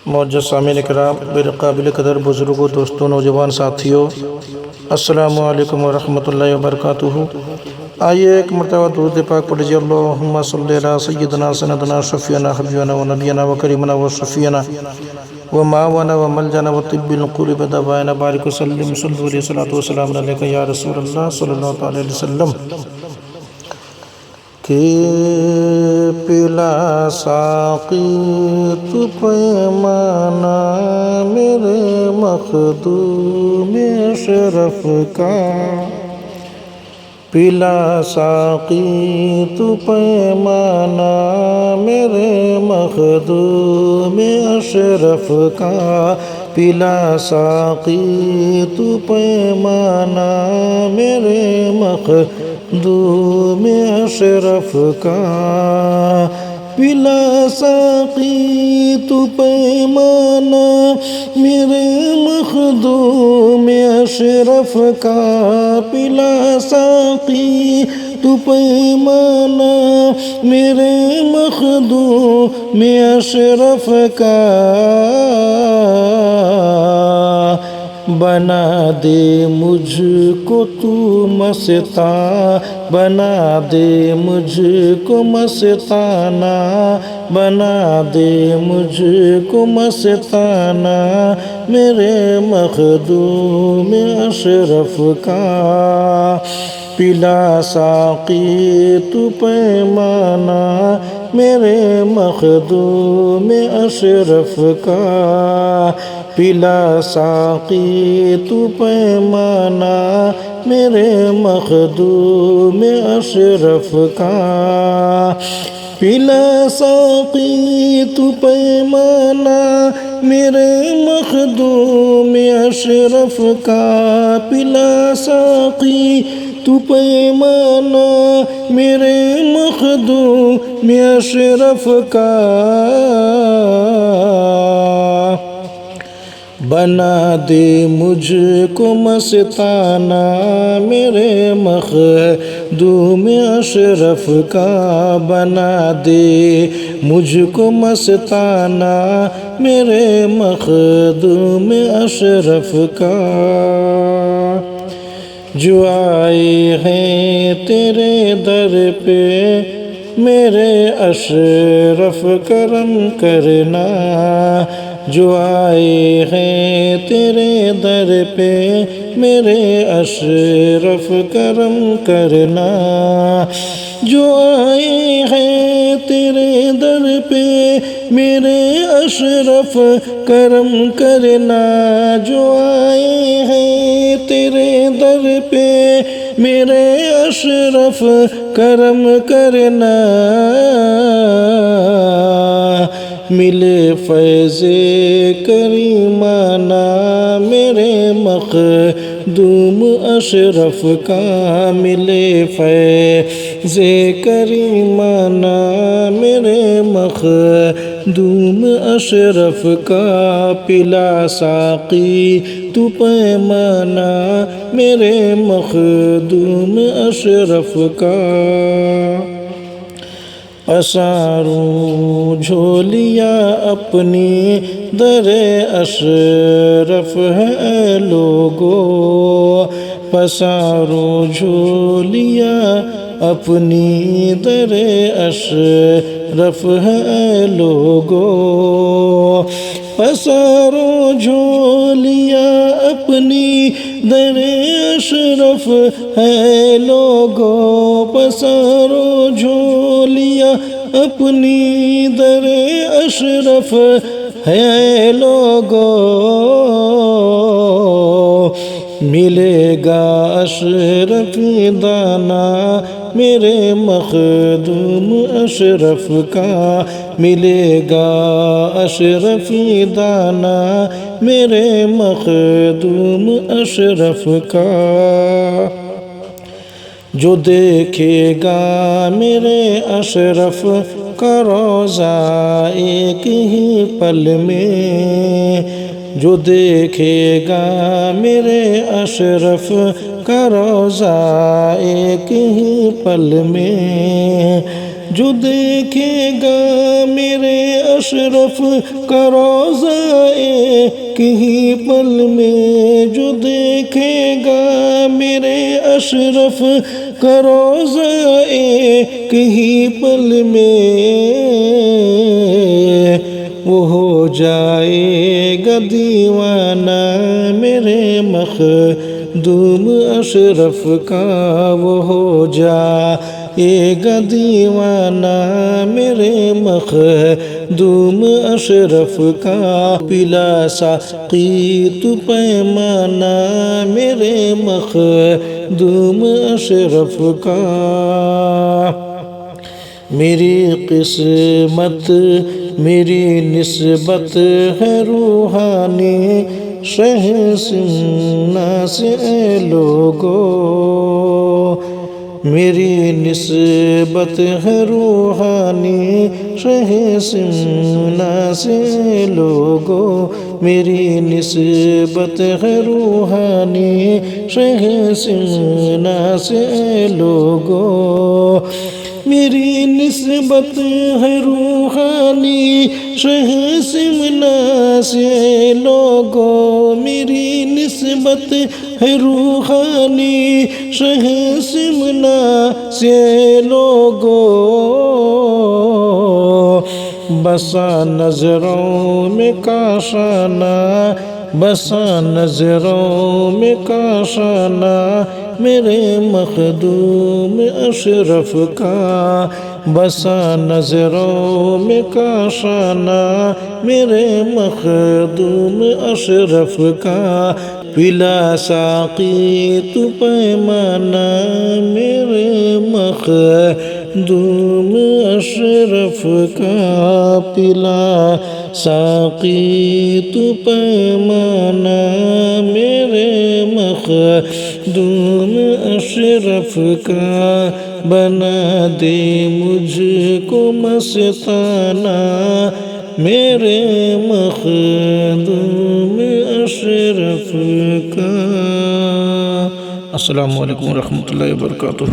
معزز سامعین کرام، میرے قابل قدر بزرگوں، دوستوں، نوجوان ساتھیوں، السلام علیکم ورحمۃ اللہ وبرکاتہ۔ آئیے ایک مرتبہ درود پاک پڑھ لیجیے۔ اللہم صلی علی سیدنا سندنا شفیعنا حبیبنا و نبینا و کریمنا و شفیعنا و معاونا و ملجنا و طب القلوب دوائنا بارک وسلم صلی علیہ صلاۃ وسلام علیکہ یا رسول اللہ صلی اللہ علیہ وسلم۔ کہ پلا ساقی تو پیمانہ میرے مخدوم اشرف کا، پلا ساقی تو پیمانہ میرے مخدوم اشرف کا، پلا ساقی تو پیمانہ میرے مخدوم اشرف کا، پلا ساقی تو پیمانہ میرے مخدوم اشرف کا، پلا ساقی تو پیمانہ میرے مخدوم اشرف کا، بنا دے مجھ کو تو مستاں، بنا دے مجھ کو مستانہ، بنا دے مجھ کو مستانہ میرے مخدوم اشرف کا، پلا ساقی تو پیمانہ میرے مخدوم اشرف کا، پلا ساقی تو پیمانہ میرے مخدوم اشرف کا، پلا ساقی تو پیمانہ میرے مخدوم اشرف کا، پلا ساقی تو پیمانہ میرے مخدوم اشرف کا، بنا دے مجھ کو مستانہ میرے مخدوم اشرف کا، بنا دے مجھ کو مستانہ میرے مخدوم اشرف کا، جو آئے ہیں تیرے در پہ میرے اشرف کرم کرنا، جو آئے ہیں تیرے در پہ میرے اشرف کرم کرنا، جو آئے ہیں تیرے در پہ میرے اشرف کرم کرنا، جو آئے ہیں تیرے در پہ میرے اشرف کرم کرنا، ملے فیض کریمانہ میرے مخدوم اشرف کا، ملے فیض کریمانہ میرے مخدوم اشرف کا، پلا ساقی تو پیمانہ میرے مخدوم اشرف کا، پساروں جھولیاں اپنی در اشرف ہے اے لوگو، پساروں جھولیاں اپنی در اشرف ہے اے لوگو، پساروں جھولیاں اپنی در اشرف ہے لوگو، پساروں جھولیاں اپنی در اشرف ہے لوگو، ملے گا اشرفی دانہ میرے مخدوم اشرف کا، ملے گا اشرفی دانہ میرے مخدوم اشرف کا، جو دیکھے گا میرے اشرف کا روضہ ایک ہی پل میں، جو دیکھے گا میرے اشرف کا روضہ ایک ہی پل میں، جو دیکھے گا میرے اشرف کا روضہ ایک ہی پل میں، جو دیکھے گا میرے اشرف کا روضہ ایک ہی پل میں، وہ ہو جائے گا دیوانہ میرے مخدوم اشرف کا، وہ ہو جائے گا دیوانہ میرے مخدوم اشرف کا، پلا ساقی تو پیمانہ میرے مخدوم اشرف کا۔ میری قسمت میری نسبت ہے روحانی شہ سمنا سے اے لوگو، میری نسبت ہے روحانی شہ سمنا سے اے لوگو، میری نسبت ہے روحانی شہ سمنا سے اے لوگو، میری نسبت ہے روحانی شہ سمنا سے لوگو، میری نسبت ہے روحانی شہ سمنا سے لوگو، بسا نظروں میں کاشانہ، بسا نظروں میں کاشانہ میرے مخدوم اشرف کا، بسا نظروں میں کاشانہ میرے مخدوم اشرف کا، پلا ساقی تو پیمانہ میرے مخدوم اشرف کا، پلا ساقی تو پیمانہ میرے مخدوم اشرف کا، بنا دے مجھ کو مستانہ میرے مخدوم اشرف کا۔ السلام علیکم ورحمۃ اللہ وبرکاتہ۔